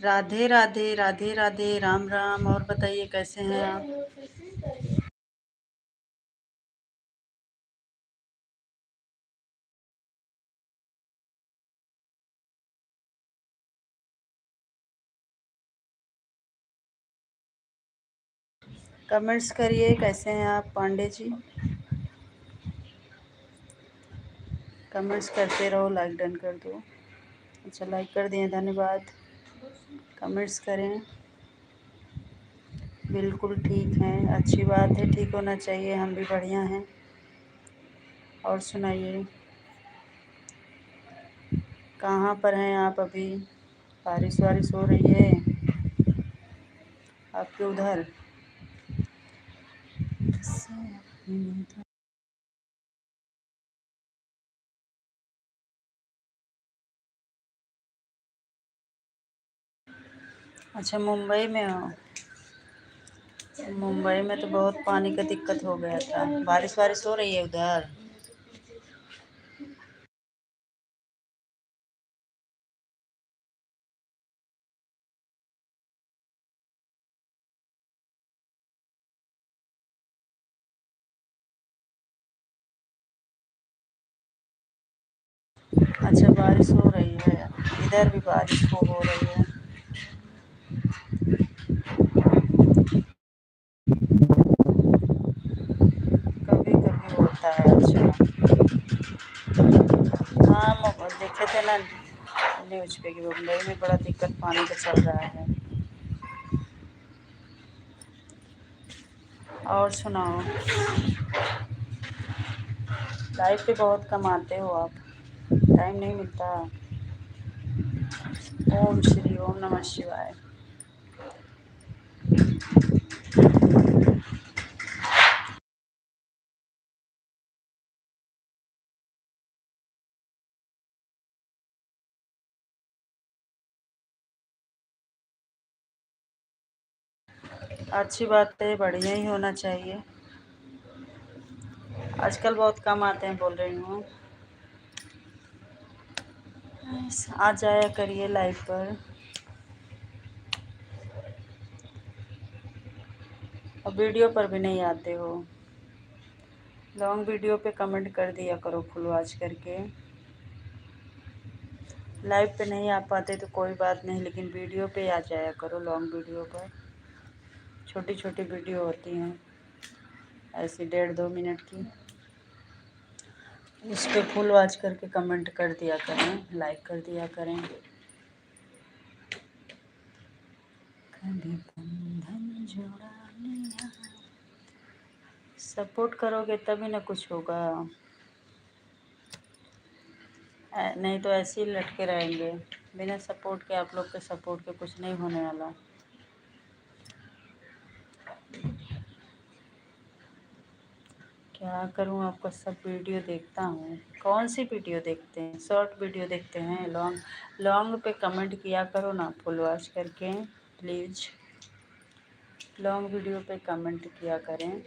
राधे राधे राधे राधे, राम राम। और बताइए कैसे हैं आप? कमेंट्स करिए कैसे हैं आप पांडे जी। कमेंट्स करते रहो, लाइक डन कर दो। अच्छा, लाइक कर दिए, धन्यवाद। कमेंट्स करें। बिल्कुल ठीक हैं, अच्छी बात है, ठीक होना चाहिए, हम भी बढ़िया हैं। और सुनाइए, कहाँ पर हैं आप अभी? बारिश वारिश हो रही है आपके उधर? अच्छा, मुंबई में हो? मुंबई में तो बहुत पानी का दिक्कत हो गया था। बारिश वारिश हो रही है उधर? अच्छा, बारिश हो रही है। इधर भी बारिश हो रही है। कभी कभी होता है। अच्छा, हाँ, देखे थे ना न्यूज़ पे कि मुंबई में बड़ा दिक्कत पानी का चल रहा है। और सुनाओ, लाइफ पे बहुत कम आते हो आप, टाइम नहीं मिलता। ओम श्री ओम नमः शिवाय। अच्छी बात है, बढ़िया ही होना चाहिए। आजकल बहुत कम आते हैं, बोल रही हूँ। आ जाया करिए लाइव पर। और वीडियो पर भी नहीं आते हो। लॉन्ग वीडियो पे कमेंट कर दिया करो फुल वॉच करके। लाइव पे नहीं आ पाते तो कोई बात नहीं, लेकिन वीडियो पे आ जाया करो, लॉन्ग वीडियो पर। छोटी छोटी वीडियो होती हैं ऐसी 1.5-2 मिनट की, उस पर फुल वॉच करके कमेंट कर दिया करें, लाइक कर दिया करें। कभी बंधन जोड़ा लिया, सपोर्ट करोगे तभी ना कुछ होगा। नहीं तो ऐसे ही लटके रहेंगे। बिना सपोर्ट के, आप लोग के सपोर्ट के कुछ नहीं होने वाला। क्या करूं, आपका सब वीडियो देखता हूँ। कौन सी वीडियो देखते हैं? शॉर्ट वीडियो देखते हैं? लॉन्ग लॉन्ग पे कमेंट किया करो ना फुल वॉच करके, प्लीज़। लॉन्ग वीडियो पे कमेंट किया करें,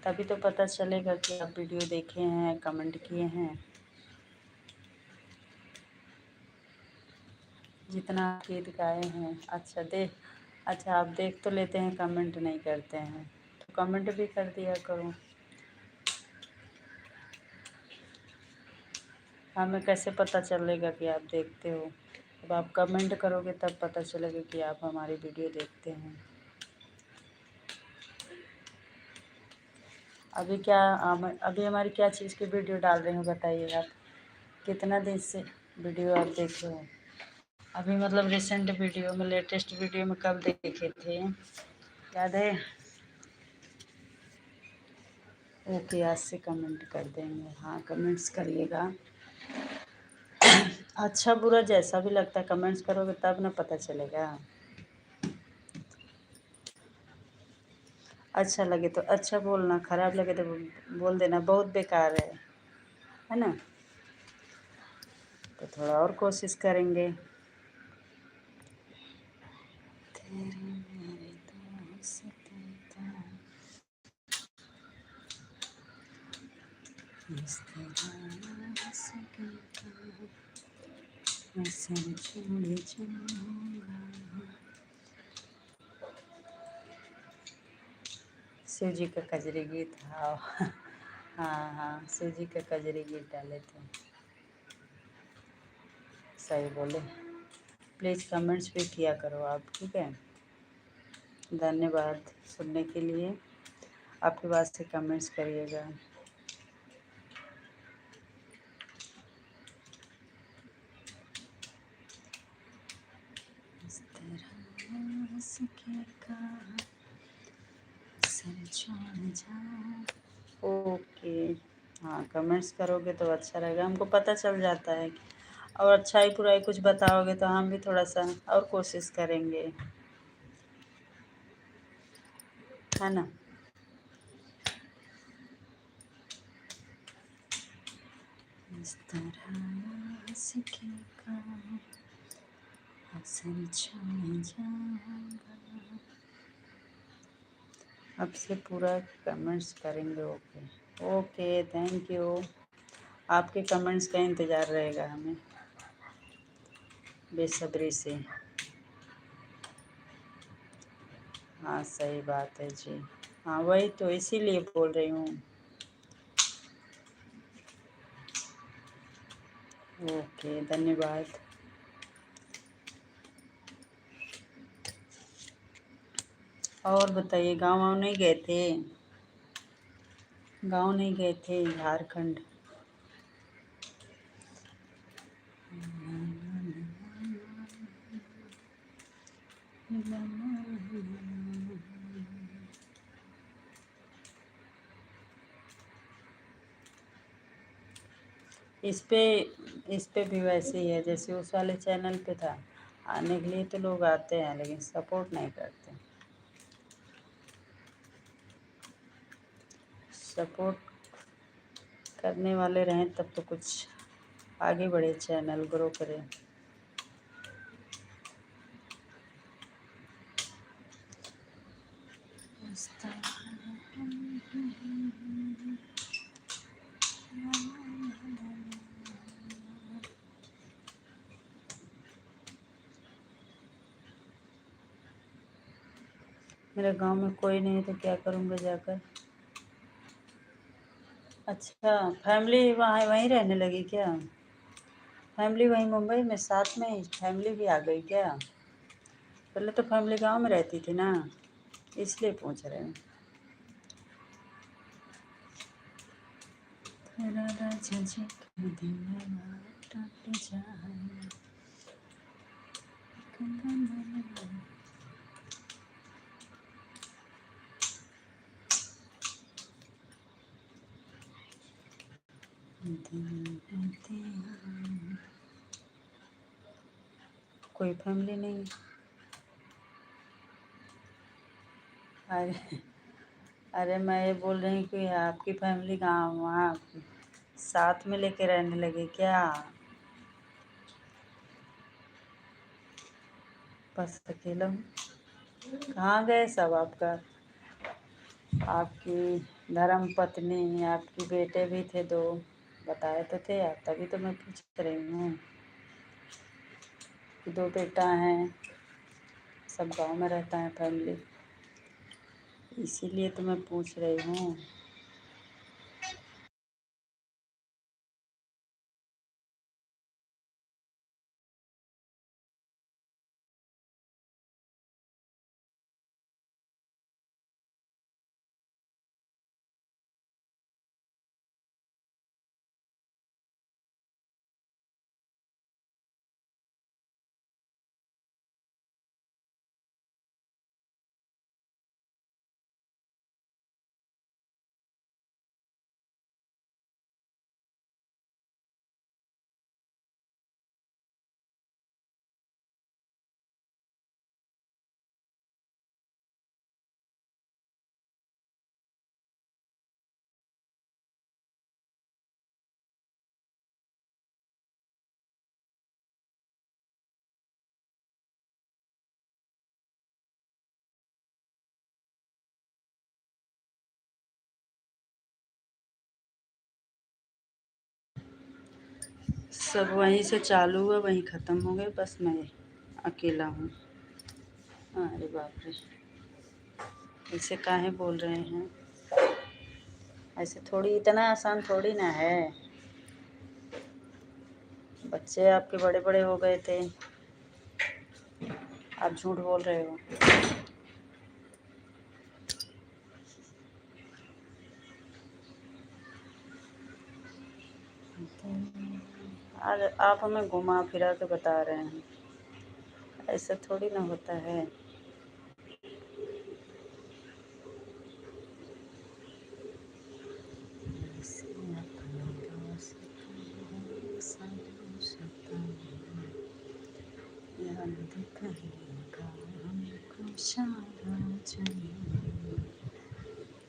तभी तो पता चलेगा कि आप वीडियो देखे हैं, कमेंट किए हैं। जितना गीत गाए हैं। अच्छा, आप देख तो लेते हैं, कमेंट नहीं करते हैं, तो कमेंट भी कर दिया करो। हमें कैसे पता चलेगा कि आप देखते हो? जब आप कमेंट करोगे तब पता चलेगा कि आप हमारी वीडियो देखते हैं। अभी हमारी क्या चीज़ की वीडियो डाल रहे हो बताइए आप? कितना दिन से वीडियो आप देखे हो? अभी मतलब रिसेंट वीडियो में, लेटेस्ट वीडियो में कब देखे थे, याद है? ओके, आज से कमेंट कर देंगे। हाँ, कमेंट्स करिएगा। अच्छा बुरा जैसा भी लगता है, कमेंट्स करोगे तब ना पता चलेगा। अच्छा लगे तो अच्छा बोलना, खराब लगे तो बोल देना बहुत बेकार है ना? तो थोड़ा और कोशिश करेंगे। तेरे मेरे दोस्ती का इश्तेहार सके था। सर छोड़ जाऊंगा। शिव जी का कजरी गीत, हाँ हाँ हाँ, शिव जी का कजरी गीत डाले थे, सही बोले। प्लीज़ कमेंट्स भी किया करो आप, ठीक है। धन्यवाद सुनने के लिए, आपके पास से कमेंट्स करिएगा। इस तरह सकेगा सर छोड़ जाऊं। ओके, हाँ कमेंट्स करोगे तो अच्छा रहेगा, हमको पता चल जाता है। और अच्छाई बुराई कुछ बताओगे तो हम भी थोड़ा सा और कोशिश करेंगे, है ना। इस तरह सकेगा सर छोड़ जाऊंगा। अब से पूरा कमेंट्स करेंगे। Okay okay, thank you. आपके कमेंट्स का इंतज़ार रहेगा हमें बेसब्री से। हाँ सही बात है जी, हाँ वही तो इसीलिए बोल रही हूँ। ओके धन्यवाद। और बताइए, गाँव वाँव नहीं गए थे? गाँव नहीं गए थे झारखंड? इस पे भी वैसे ही है जैसे उस वाले चैनल पे था। आने के लिए तो लोग आते हैं लेकिन सपोर्ट नहीं करते। सपोर्ट करने वाले रहें तब तो कुछ आगे बढ़े, चैनल ग्रो करे। मेरे गांव में कोई नहीं तो क्या करूँगा जाकर। अच्छा, फैमिली वहाँ वहीं रहने लगी क्या? फैमिली वहीं मुंबई में साथ में ही फैमिली भी आ गई क्या? पहले तो फैमिली गांव में रहती थी ना, इसलिए पूछ रहे हैं। तेरा राजा जी का दिन टूट जाए, कोई फैमिली नहीं। अरे अरे मैं ये बोल रही हूँ कि आपकी फैमिली कहाँ वहाँ साथ में लेके रहने लगे क्या? बस अकेला हूँ। कहाँ गए सब आपका? आपकी धर्म पत्नी, आपके बेटे भी थे दो, बताए तो थे आप, तभी तो मैं पूछ रही हूँ कि दो बेटा हैं, सब गांव में रहता है फैमिली, इसीलिए तो मैं पूछ रही हूँ। सब वहीं से चालू हुआ वहीं ख़त्म हो गए, बस मैं अकेला हूँ। अरे बाप रे, ऐसे काहे बोल रहे हैं? ऐसे थोड़ी, इतना आसान थोड़ी ना है। बच्चे आपके बड़े बड़े हो गए थे, आप झूठ बोल रहे हो। आज आप हमें घुमा फिरा के बता रहे हैं, ऐसा थोड़ी ना होता है।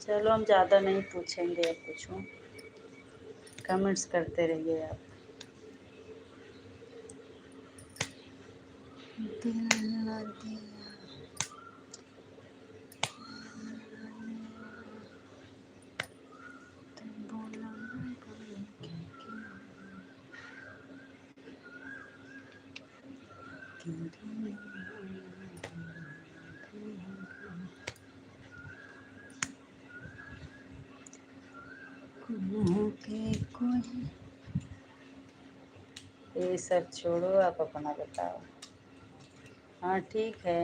चलो हम ज़्यादा नहीं पूछेंगे, अब पूछूं? कमेंट्स करते रहिए आप। ये सब छोड़ो, आप अपना बताओ। हाँ ठीक है,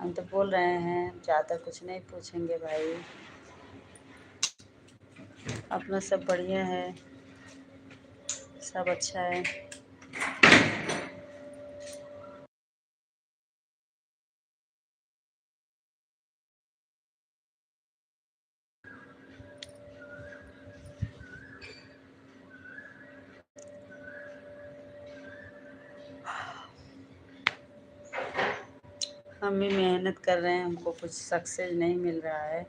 हम तो बोल रहे हैं ज़्यादा कुछ नहीं पूछेंगे भाई, अपना सब बढ़िया है, सब अच्छा है। हम भी मेहनत कर रहे हैं, हमको कुछ सक्सेस नहीं मिल रहा है,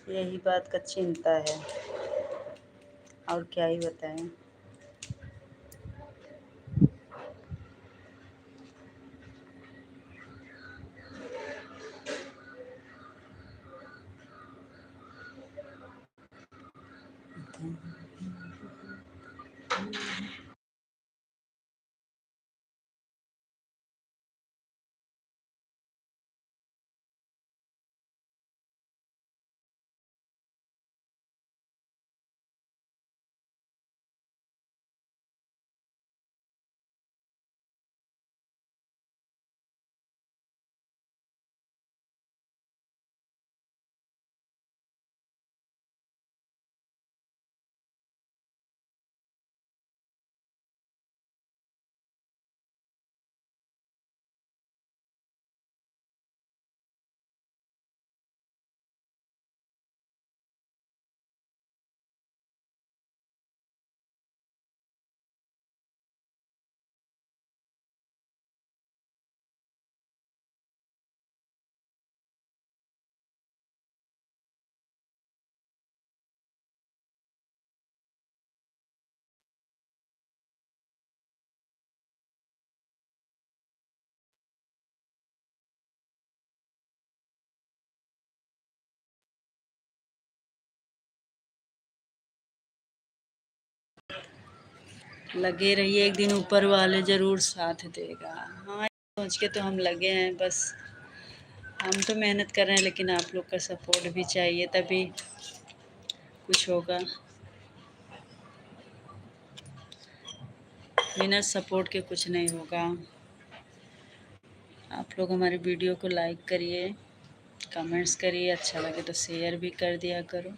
यही बात का चिंता है, और क्या ही बताएं। लगे रहिए, एक दिन ऊपर वाले ज़रूर साथ देगा। हाँ, सोच के तो हम लगे हैं, बस हम तो मेहनत कर रहे हैं, लेकिन आप लोग का सपोर्ट भी चाहिए, तभी कुछ होगा। बिना सपोर्ट के कुछ नहीं होगा। आप लोग हमारी वीडियो को लाइक करिए, कमेंट्स करिए, अच्छा लगे तो शेयर भी कर दिया करो,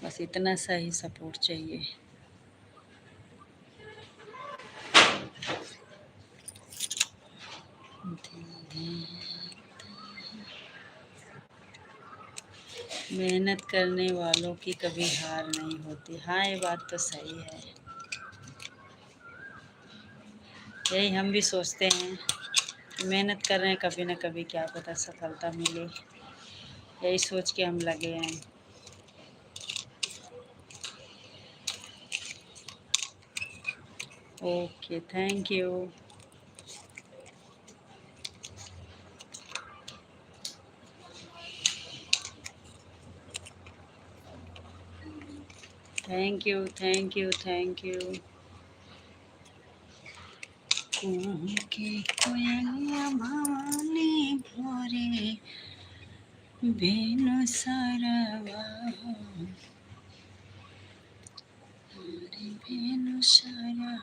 बस इतना सा ही सपोर्ट चाहिए। मेहनत करने वालों की कभी हार नहीं होती। हाँ, ये बात तो सही है, यही हम भी सोचते हैं, मेहनत कर रहे हैं, कभी ना कभी क्या पता सफलता मिले, यही सोच के हम लगे हैं। Okay, thank you. Thank you, thank you, thank you. कुहू के कोयलिया भवानी भोरे भेनु सरवा हरे भेनु सरवा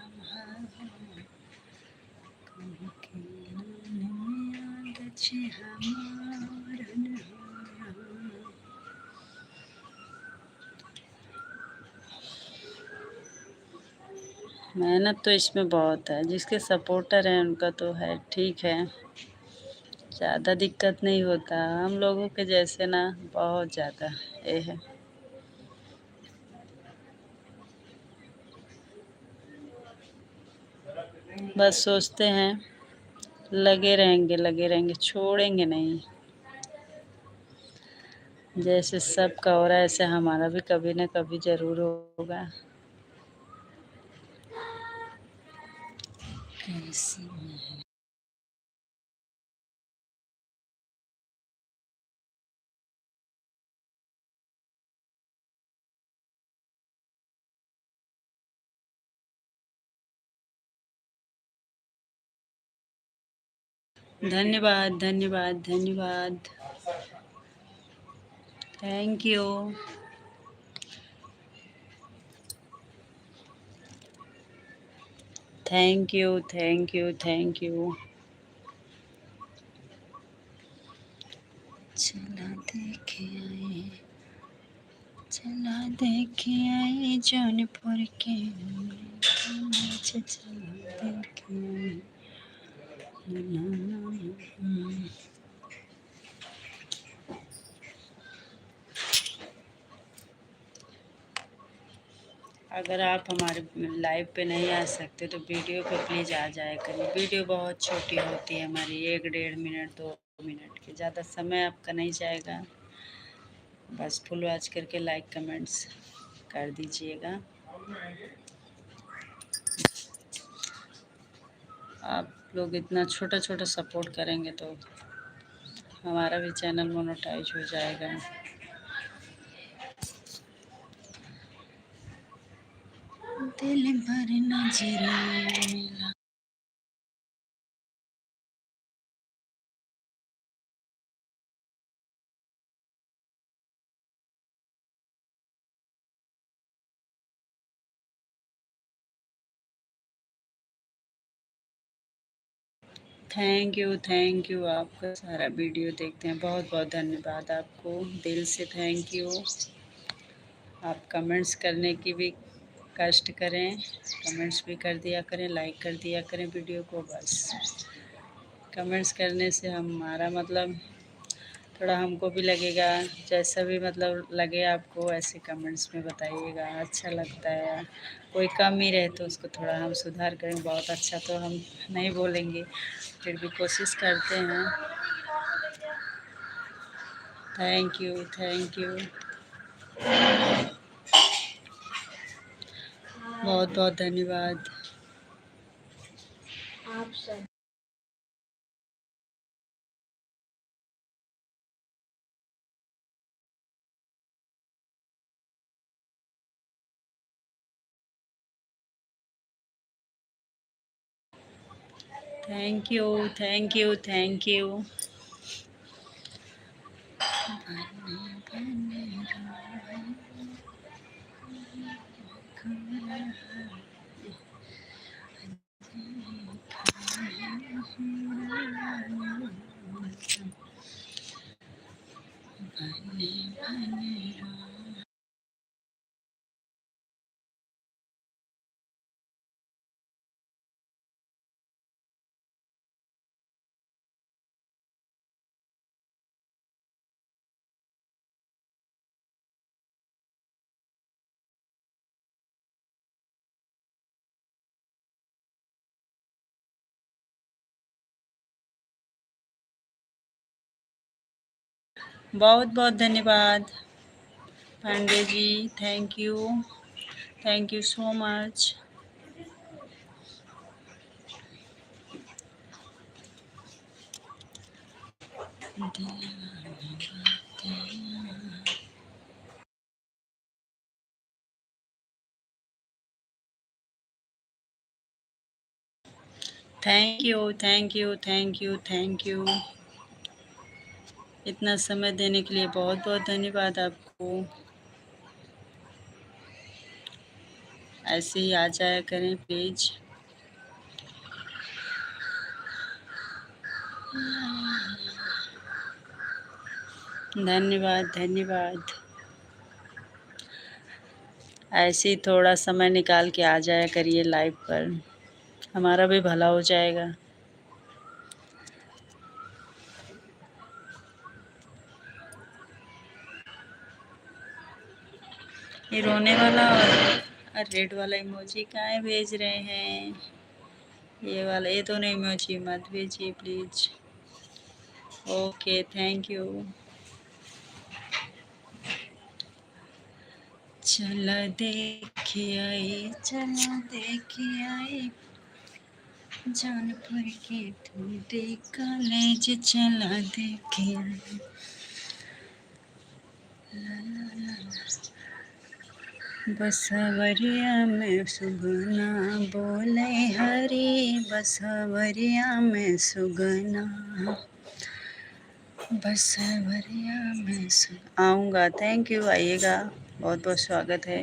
कुहू के याद छे हमार मेहनत तो इसमें बहुत है, जिसके सपोर्टर हैं उनका तो है, ठीक है, ज़्यादा दिक्कत नहीं होता। हम लोगों के जैसे ना बहुत ज़्यादा ये है। बस सोचते हैं लगे रहेंगे, छोड़ेंगे नहीं। जैसे सबका हो रहा है ऐसे हमारा भी कभी न कभी ज़रूर होगा। कैसी धन्यवाद, धन्यवाद, धन्यवाद। Thank you. Thank you, thank you, thank you. चला देखे आए, चला देखे आए जौनपुर के चला देखे आए। अगर आप हमारे लाइव पे नहीं आ सकते तो वीडियो पे प्लीज़ आ जाया करिए। वीडियो बहुत छोटी होती है हमारी, 1 डेढ़ मिनट 2 मिनट की, ज़्यादा समय आपका नहीं जाएगा। बस फुल वॉच करके लाइक कमेंट्स कर दीजिएगा। आप लोग इतना छोटा छोटा सपोर्ट करेंगे तो हमारा भी चैनल मोनेटाइज हो जाएगा। दिल भर नजरिया मिला। Thank you. आपका सारा वीडियो देखते हैं, बहुत बहुत धन्यवाद आपको, दिल से थैंक यू। आप कमेंट्स करने की भी कष्ट करें, कमेंट्स भी कर दिया करें, लाइक कर दिया करें वीडियो को। बस कमेंट्स करने से हमारा मतलब थोड़ा हमको भी लगेगा, जैसा भी मतलब लगे आपको ऐसे कमेंट्स में बताइएगा, अच्छा लगता है। कोई कमी रहे तो उसको थोड़ा हम सुधार करें, बहुत अच्छा तो हम नहीं बोलेंगे, फिर भी कोशिश करते हैं। थैंक यू, थैंक यू, बहुत बहुत धन्यवाद। आप सब thank you, thank you, thank you. बहुत बहुत धन्यवाद Pandey ji, thank you so much. Thank you, thank you, thank you, thank you. इतना समय देने के लिए बहुत बहुत धन्यवाद आपको। ऐसे ही आ जाया करें प्लीज। धन्यवाद, धन्यवाद। ऐसे ही थोड़ा समय निकाल के आ जाया करिए लाइव पर, हमारा भी भला हो जाएगा। ये रोने वाला और रेड वाला इमोजी काहे भेज रहे हैं? ये वाला, ये दोनों इमोजी मत भेजिए प्लीज। Okay, thank you. चला देखिए आई, चला देखिए आई, जौनपुर के ठंडे कॉलेज चला देखिए आई। बसवरिया में सुगना बोले हरी, बसवरिया में सुगना, बसवरिया में आऊँगा। थैंक यू, आइएगा, बहुत बहुत स्वागत है।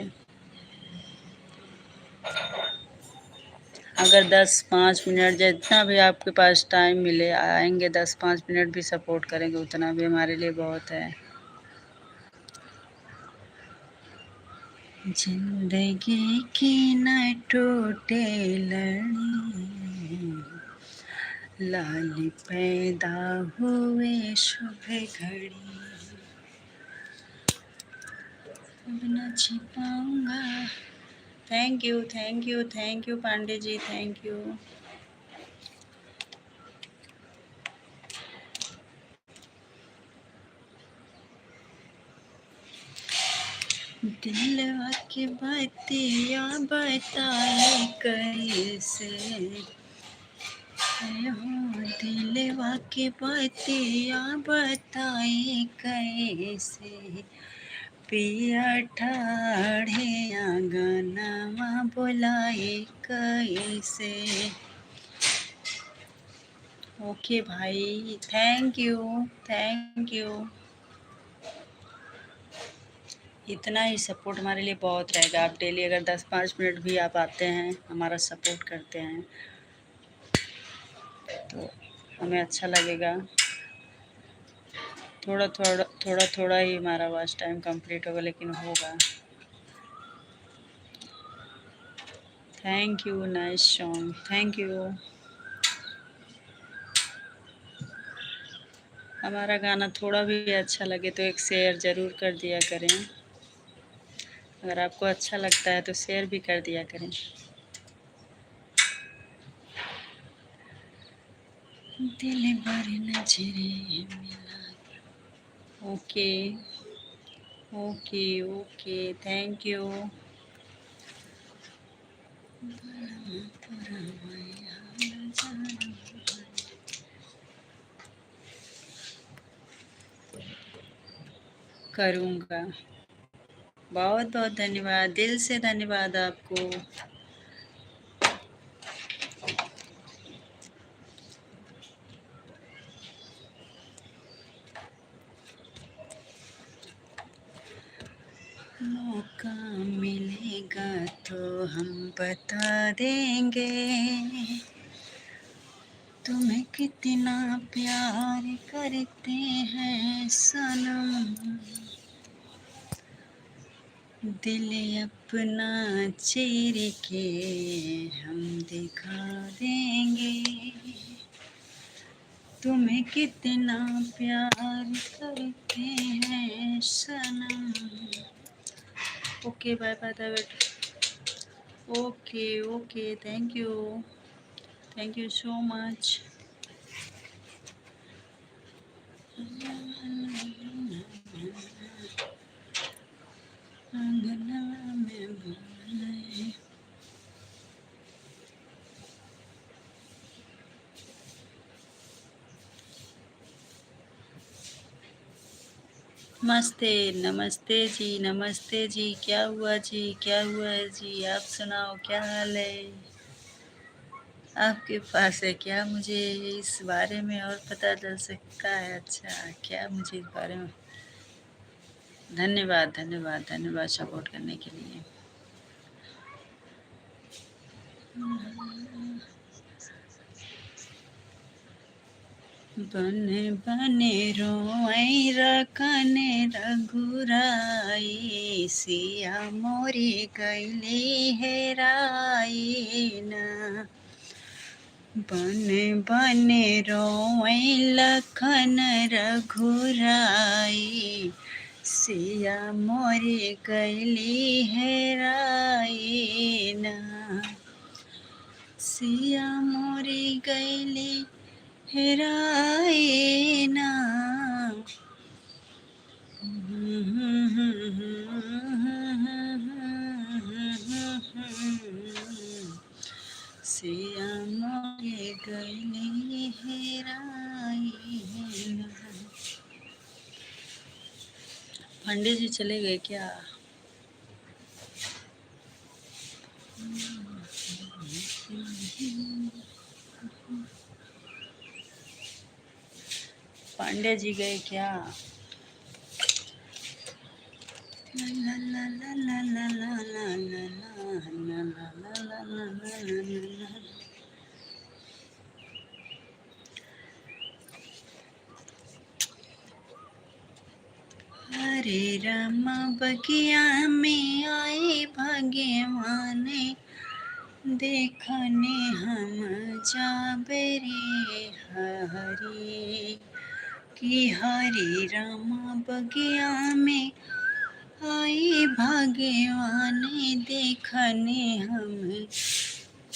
अगर 10-5 मिनट जितना भी आपके पास टाइम मिले आएंगे, 10-5 मिनट भी सपोर्ट करेंगे उतना भी हमारे लिए बहुत है। जिंदगी की न टूटे लड़ी, लाली पैदा हुए शुभ घड़ी, अब न छिपाऊंगा। Thank you, thank you, thank you Pandey ji, thank you. दिलवा की बतिया बताए कैसे, हो दिलवा की बतिया बताए कैसे, पिया ठाढ़े आंगनवा बुलाए कैसे। ओके भाई, थैंक यू, थैंक यू। इतना ही सपोर्ट हमारे लिए बहुत रहेगा। आप डेली अगर 10-5 मिनट भी आप आते हैं, हमारा सपोर्ट करते हैं, तो हमें अच्छा लगेगा। थोड़ा थोड़ा थोड़ा थोड़ा ही हमारा वॉच टाइम कंप्लीट होगा, लेकिन होगा। Thank you, nice song, thank you. हमारा गाना थोड़ा भी अच्छा लगे तो एक शेयर ज़रूर कर दिया करें। अगर आपको अच्छा लगता है तो शेयर भी कर दिया करें। दिल भर नजरे मिला। Okay, okay, okay, thank you. करूँगा। बहुत बहुत धन्यवाद, दिल से धन्यवाद आपको। मौका मिलेगा तो हम बता देंगे तुम्हें कितना प्यार करते हैं सनम, दिल अपना चीर के हम दिखा देंगे तुम्हें कितना प्यार करते हैं सनम। ओके, बाय बाय बेटा। Okay, okay, thank you so much. नमस्ते, नमस्ते जी, नमस्ते जी। क्या हुआ जी, क्या हुआ है जी? आप सुनाओ, क्या हाल है? आपके पास है क्या? मुझे इस बारे में और पता चल सकता है। अच्छा, क्या मुझे इस बारे में? धन्यवाद, धन्यवाद, धन्यवाद सपोर्ट करने के लिए। बने बने रोई रखने रघुराई, सिया मोरी गैली हेराई ना। बने बने रोई लखन रघुराई, सिया मोरी गैली हेराई ना। सिया मोरी गैली हेराई ना। सिया मोरी गैली हेराई ना। पंडित जी चले गए क्या? पांडे जी गए क्या? हरे राम बगिया में आए भगवान, देखने हम जाबे रे हरे। कि हरे राम बगिया में आई भगवान, देखने हम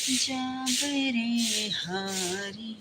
जाबे रे हरे।